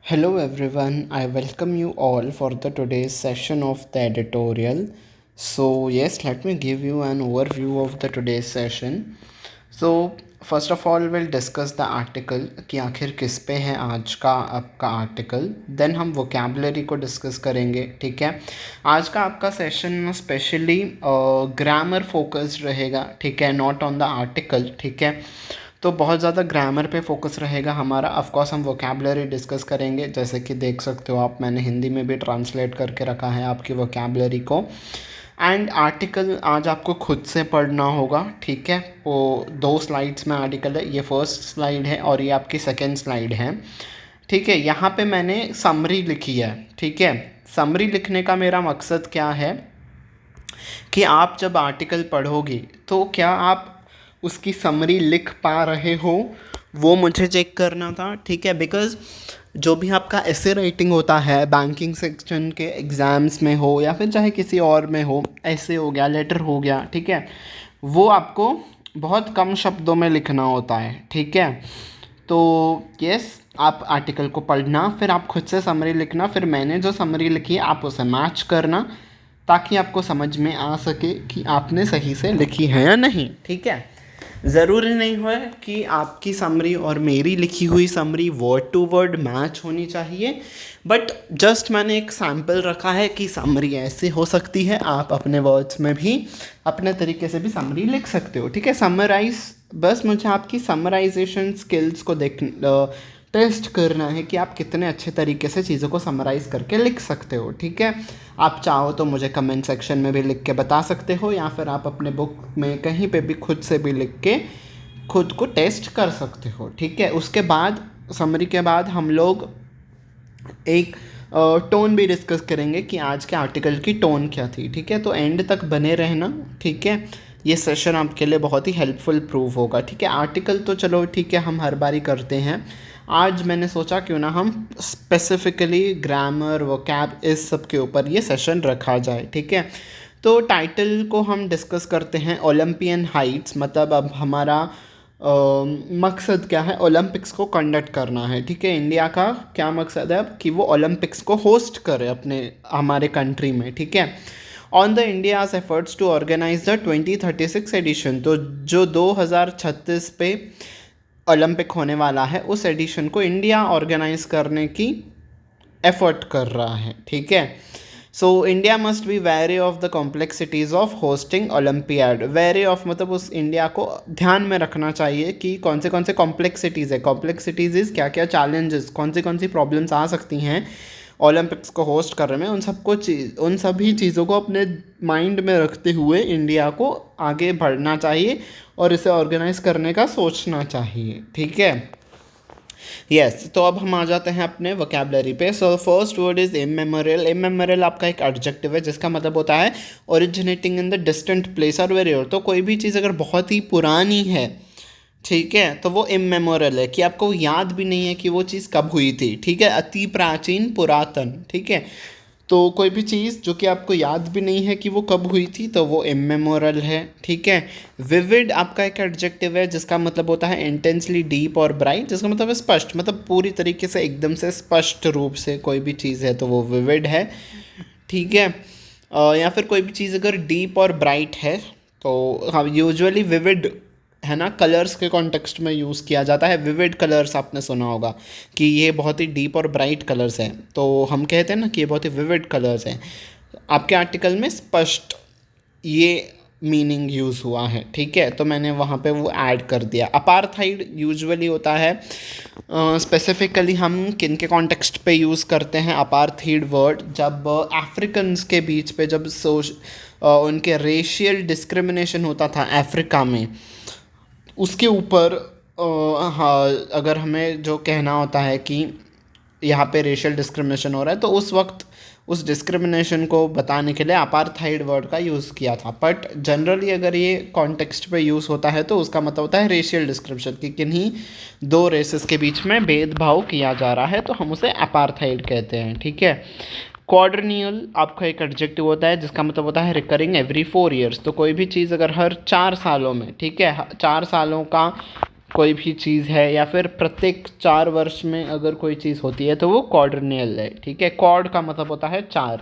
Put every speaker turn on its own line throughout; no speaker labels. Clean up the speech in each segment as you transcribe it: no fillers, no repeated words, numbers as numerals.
Hello everyone, I welcome you all for the today's session of the editorial. So yes, let me give you an overview of the today's session. So first of all we'll discuss the article कि आखिर किस पे है आज का आपका article. Then हम vocabulary को डिस्कस करेंगे. ठीक है, आज का आपका सेशन स्पेशली ग्रामर फोकस्ड रहेगा. ठीक है, नॉट ऑन द आर्टिकल. ठीक है, तो बहुत ज़्यादा ग्रामर पे फोकस रहेगा हमारा. ऑफ कोर्स हम वोकेबलरी डिस्कस करेंगे, जैसे कि देख सकते हो आप, मैंने हिंदी में भी ट्रांसलेट करके रखा है आपकी वोकेबलरी को. एंड आर्टिकल आज आपको खुद से पढ़ना होगा. ठीक है, वो 2 स्लाइड्स में आर्टिकल है. ये फर्स्ट स्लाइड है और ये आपकी सेकेंड स्लाइड है. ठीक है, यहाँ पे मैंने समरी लिखी है. ठीक है, समरी लिखने का मेरा मकसद क्या है कि आप जब आर्टिकल पढ़ोगे तो क्या आप उसकी समरी लिख पा रहे हो, वो मुझे चेक करना था. ठीक है, बिकॉज़ जो भी आपका ऐसे राइटिंग होता है बैंकिंग सेक्शन के एग्ज़ाम्स में हो या फिर चाहे किसी और में हो, ऐसे हो गया, लेटर हो गया, ठीक है, वो आपको बहुत कम शब्दों में लिखना होता है. ठीक है, तो यस, आप आर्टिकल को पढ़ना, फिर आप खुद से समरी लिखना, फिर मैंने जो समरी लिखी है आप उसे मैच करना, ताकि आपको समझ में आ सके कि आपने सही से लिखी है या नहीं. ठीक है, ज़रूरी नहीं है कि आपकी समरी और मेरी लिखी हुई summary word to word match होनी चाहिए, बट जस्ट मैंने एक सैम्पल रखा है कि समरी ऐसे हो सकती है. आप अपने वर्ड्स में भी अपने तरीके से भी समरी लिख सकते हो. ठीक है, समराइज, बस मुझे आपकी समराइजेशन स्किल्स को टेस्ट करना है कि आप कितने अच्छे तरीके से चीज़ों को समराइज़ करके लिख सकते हो. ठीक है, आप चाहो तो मुझे कमेंट सेक्शन में भी लिख के बता सकते हो, या फिर आप अपने बुक में कहीं पे भी खुद से भी लिख के खुद को टेस्ट कर सकते हो. ठीक है, उसके बाद समरी के बाद हम लोग एक टोन भी डिस्कस करेंगे कि आज के आर्टिकल की टोन क्या थी. ठीक है, तो एंड तक बने रहना. ठीक है, ये सेशन आपके लिए बहुत ही हेल्पफुल प्रूव होगा. ठीक है, आर्टिकल तो चलो ठीक है हम हर बारी करते हैं. आज मैंने सोचा क्यों ना हम स्पेसिफिकली ग्रामर वोकैब इस सब के ऊपर ये सेशन रखा जाए. ठीक है, तो टाइटल को हम डिस्कस करते हैं ओलंपियन हाइट्स. मतलब अब हमारा मकसद क्या है, ओलंपिक्स को कंडक्ट करना है. ठीक है, इंडिया का क्या मकसद है अब कि वो ओलंपिक्स को होस्ट करे अपने हमारे कंट्री में. ठीक है, on the India's efforts to organise the 2036 edition. तो जो 2036 पे ओलंपिक होने वाला है, उस एडिशन को इंडिया ऑर्गेनाइज करने की एफर्ट कर रहा है. ठीक है, so India must be very of the complexities of hosting olympiad. Very of मतलब उस इंडिया को ध्यान में रखना चाहिए कि कौन से कॉम्प्लेक्सिटीज़ है. कॉम्प्लेक्सिटीज़ इज़ क्या क्या चैलेंजेस, कौन सी प्रॉब्लम्स आ सकती हैं ओलंपिक्स को होस्ट कर रहे हैं. उन सभी चीज़ों को अपने माइंड में रखते हुए इंडिया को आगे बढ़ना चाहिए और इसे ऑर्गेनाइज करने का सोचना चाहिए. ठीक है, यस, तो अब हम आ जाते हैं अपने वोकैबलरी पे. So first word is immemorial. Immemorial आपका एक एडजेक्टिव है जिसका मतलब होता है originating in the distant place और वेरी ओल्ड. तो कोई भी चीज़ अगर बहुत ही पुरानी है, ठीक है, तो वो इमेमोरल है कि आपको याद भी नहीं है कि वो चीज़ कब हुई थी. ठीक है, अति प्राचीन, पुरातन. ठीक है, तो कोई भी चीज़ जो कि आपको याद भी नहीं है कि वो कब हुई थी, तो वो इमेमोरल है. ठीक है, विविड आपका एक एडजेक्टिव है जिसका मतलब होता है इंटेंसली डीप और ब्राइट, जिसका मतलब है स्पष्ट, मतलब पूरी तरीके से एकदम से स्पष्ट रूप से कोई भी चीज़ है तो वो विविड है. ठीक है, या फिर कोई भी चीज़ अगर डीप और ब्राइट है तो हाँ, यूजुअली विविड है ना, कलर्स के कॉन्टेक्स्ट में यूज़ किया जाता है. विविड कलर्स आपने सुना होगा कि ये बहुत ही डीप और ब्राइट कलर्स हैं, तो हम कहते हैं ना कि ये बहुत ही विविड कलर्स हैं. आपके आर्टिकल में स्पष्ट ये मीनिंग यूज़ हुआ है. ठीक है, तो मैंने वहाँ पे वो ऐड कर दिया. अपार्थाइड यूजुअली होता है, स्पेसिफिकली हम किन के कॉन्टेक्स्ट पे यूज़ करते हैं अपार्थाइड वर्ड, जब अफ्रीकन्स के बीच पे जब उनके रेशियल डिस्क्रिमिनेशन होता था अफ्रीका में, उसके ऊपर हाँ, अगर हमें जो कहना होता है कि यहाँ पे रेशियल डिस्क्रिमिनेशन हो रहा है, तो उस वक्त उस डिस्क्रिमिनेशन को बताने के लिए अपार्थाइड वर्ड का यूज़ किया था. बट जनरली अगर ये कॉन्टेक्स्ट पे यूज़ होता है तो उसका मतलब होता है रेशियल डिस्क्रिमिनेशन, कि किन्हीं 2 रेसेस के बीच में भेदभाव किया जा रहा है, तो हम उसे अपार्थाइड कहते हैं. ठीक है, क्वाड्रेनियल आपका एक एडजेक्टिव होता है जिसका मतलब होता है रिकरिंग एवरी 4 ईयर्स. तो कोई भी चीज़ अगर हर 4 सालों में, ठीक है, 4 सालों का कोई भी चीज़ है, या फिर प्रत्येक 4 वर्ष में अगर कोई चीज़ होती है तो वो क्वाड्रेनियल है, ठीक है। क्वाड का मतलब होता है 4,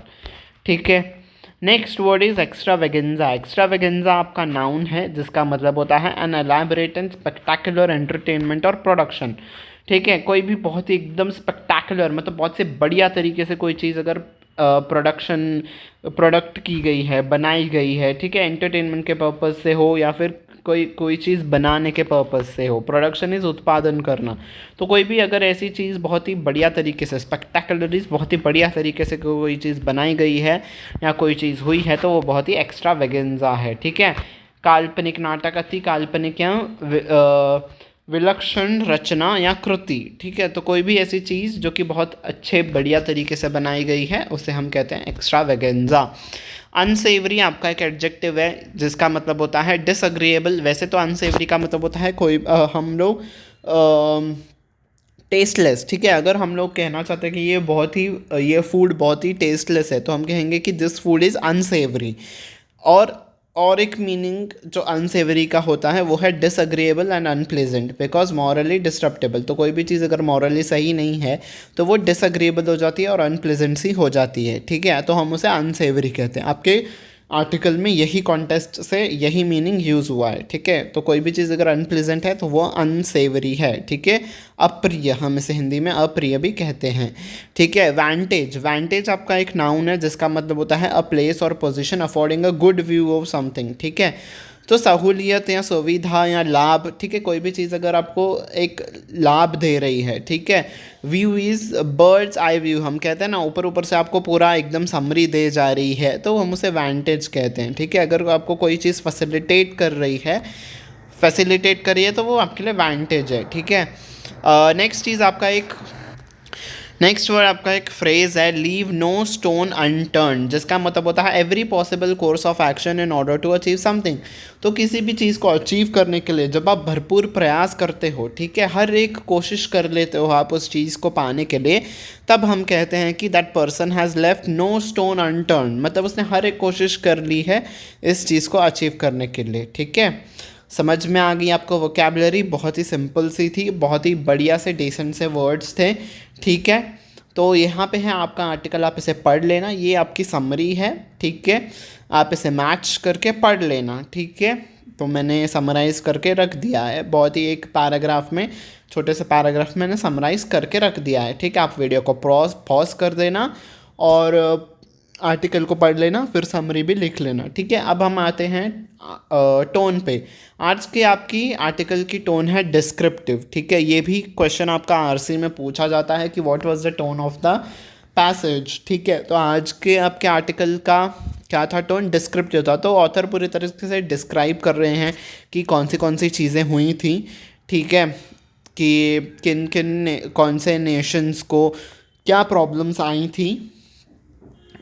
ठीक है। Next word is extravaganza. Extravaganza आपका नाउन है जिसका मतलब होता है an elaborate and spectacular entertainment और प्रोडक्शन, ठीक है। कोई भी बहुत ही एकदम स्पेक्टेकुलर, मतलब बहुत से बढ़िया तरीके से कोई चीज़ अगर प्रोडक्ट की गई है, बनाई गई है, ठीक है, एंटरटेनमेंट के पर्पज़ से हो या फिर कोई चीज़ बनाने के पर्पज़ से हो। प्रोडक्शन इज़ उत्पादन करना। तो कोई भी अगर ऐसी चीज़ बहुत ही बढ़िया तरीके से, स्पेक्टेकुलर बहुत ही बढ़िया तरीके से कोई चीज़ बनाई गई है या कोई चीज़ हुई है तो वो बहुत ही एक्स्ट्रावेगेंजा है, ठीक है। काल्पनिक नाटक, अति काल्पनिक या विलक्षण रचना या कृति, ठीक है। तो कोई भी ऐसी चीज़ जो कि बहुत अच्छे बढ़िया तरीके से बनाई गई है उसे हम कहते हैं एक्स्ट्रावेगेंजा। अनसेवरी आपका एक एडजेक्टिव है जिसका मतलब होता है डिसअग्रीएबल। वैसे तो अनसेवरी का मतलब होता है कोई हम लोग टेस्टलेस, ठीक है। अगर हम लोग कहना चाहते हैं कि ये फूड बहुत ही टेस्टलेस है तो हम कहेंगे कि दिस फूड इज़ अनसेवरी। और एक मीनिंग जो अनसेवरी का होता है वो है डिसअग्रीएबल एंड अनप्लेजेंट बिकॉज मॉरली डिस्ट्रप्टेबल। तो कोई भी चीज़ अगर मॉरली सही नहीं है तो वो डिसअग्रीएबल हो जाती है और अनप्लेजेंट सी हो जाती है, ठीक है। तो हम उसे अनसेवरी कहते हैं। आपके आर्टिकल में यही कॉन्टेस्ट से यही मीनिंग यूज़ हुआ है, ठीक है। तो कोई भी चीज़ अगर अनप्लेजेंट है तो वो अनसेवरी है, ठीक है। अप्रिय, हम इसे हिंदी में अप्रिय भी कहते हैं, ठीक है। वैंटेज, वैंटेज आपका एक नाउन है जिसका मतलब होता है अ प्लेस और position affording a good view of something, ठीक है। तो सहूलियत या सुविधा या लाभ, ठीक है। कोई भी चीज़ अगर आपको एक लाभ दे रही है, ठीक है। View is birds eye view, हम कहते हैं ना ऊपर ऊपर से आपको पूरा एकदम समरी दे जा रही है तो हम उसे वैंटेज कहते हैं, ठीक है। अगर आपको कोई चीज़ फैसिलिटेट कर रही है, फैसिलिटेट करी है तो वो आपके लिए वैंटेज है, ठीक है। नेक्स्ट वर्ड आपका एक फ्रेज है लीव नो स्टोन अनटर्न, जिसका मतलब होता है every possible course of action in order to achieve something. तो किसी भी चीज़ को अचीव करने के लिए जब आप भरपूर प्रयास करते हो, ठीक है, हर एक कोशिश कर लेते हो आप उस चीज़ को पाने के लिए, तब हम कहते हैं कि that person has left no stone unturned. मतलब उसने हर एक कोशिश कर ली है इस चीज़ को अचीव करने के लिए, ठीक है। समझ में आ गई आपको वोकैबुलरी? बहुत ही सिंपल सी थी, बहुत ही बढ़िया से डिसेंट से वर्ड्स थे, ठीक है। तो यहाँ पे है आपका आर्टिकल, आप इसे पढ़ लेना, ये आपकी समरी है, ठीक है। आप इसे मैच करके पढ़ लेना, ठीक है। तो मैंने समराइज़ करके रख दिया है, बहुत ही एक पैराग्राफ में, छोटे से पैराग्राफ में मैंने समराइज़ करके रख दिया है, ठीक है। आप वीडियो को पॉज कर देना और आर्टिकल को पढ़ लेना, फिर समरी भी लिख लेना, ठीक है। अब हम आते हैं टोन पे। आज के आपकी आर्टिकल की टोन है डिस्क्रिप्टिव, ठीक है। ये भी क्वेश्चन आपका आरसी में पूछा जाता है कि what was the tone of the passage, ठीक है। तो आज के आपके आर्टिकल का क्या था टोन? डिस्क्रिप्टिव था। तो ऑथर पूरी तरीके से डिस्क्राइब कर रहे हैं कि कौन सी चीज़ें हुई थी, ठीक है, कि कौन से नेशंस को क्या प्रॉब्लम्स आई थी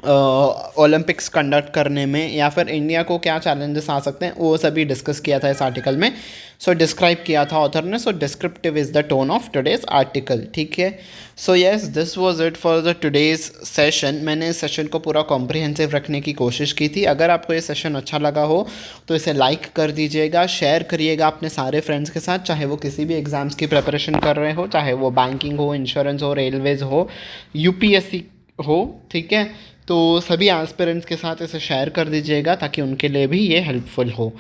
ओलंपिक्स कंडक्ट करने में, या फिर इंडिया को क्या चैलेंजेस आ सकते हैं, वो सभी डिस्कस किया था इस आर्टिकल में। सो डिस्क्राइब किया था ऑथर ने। So descriptive is the tone of today's article, ठीक है। So yes, this was it for the today's session. मैंने इस सेशन को पूरा कॉम्प्रिहेंसिव रखने की कोशिश की थी। अगर आपको ये सेशन अच्छा लगा हो तो इसे लाइक कर दीजिएगा, शेयर करिएगा अपने सारे फ्रेंड्स के साथ, चाहे वो किसी भी एग्ज़ाम्स की प्रिपरेशन कर रहे हो, चाहे वो बैंकिंग हो, इंश्योरेंस हो, रेलवेज़ हो, यूपीएससी हो, ठीक है। तो सभी एस्पिरेंट्स के साथ इसे शेयर कर दीजिएगा ताकि उनके लिए भी ये हेल्पफुल हो,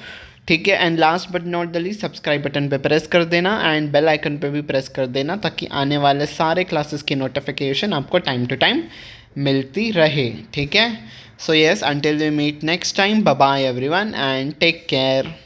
ठीक है। And last but not the least, subscribe button पे प्रेस कर देना एंड बेल आइकन पे भी प्रेस कर देना ताकि आने वाले सारे क्लासेस की नोटिफिकेशन आपको टाइम टू टाइम मिलती रहे, ठीक है। So yes, until we meet next time, bye bye everyone and take care.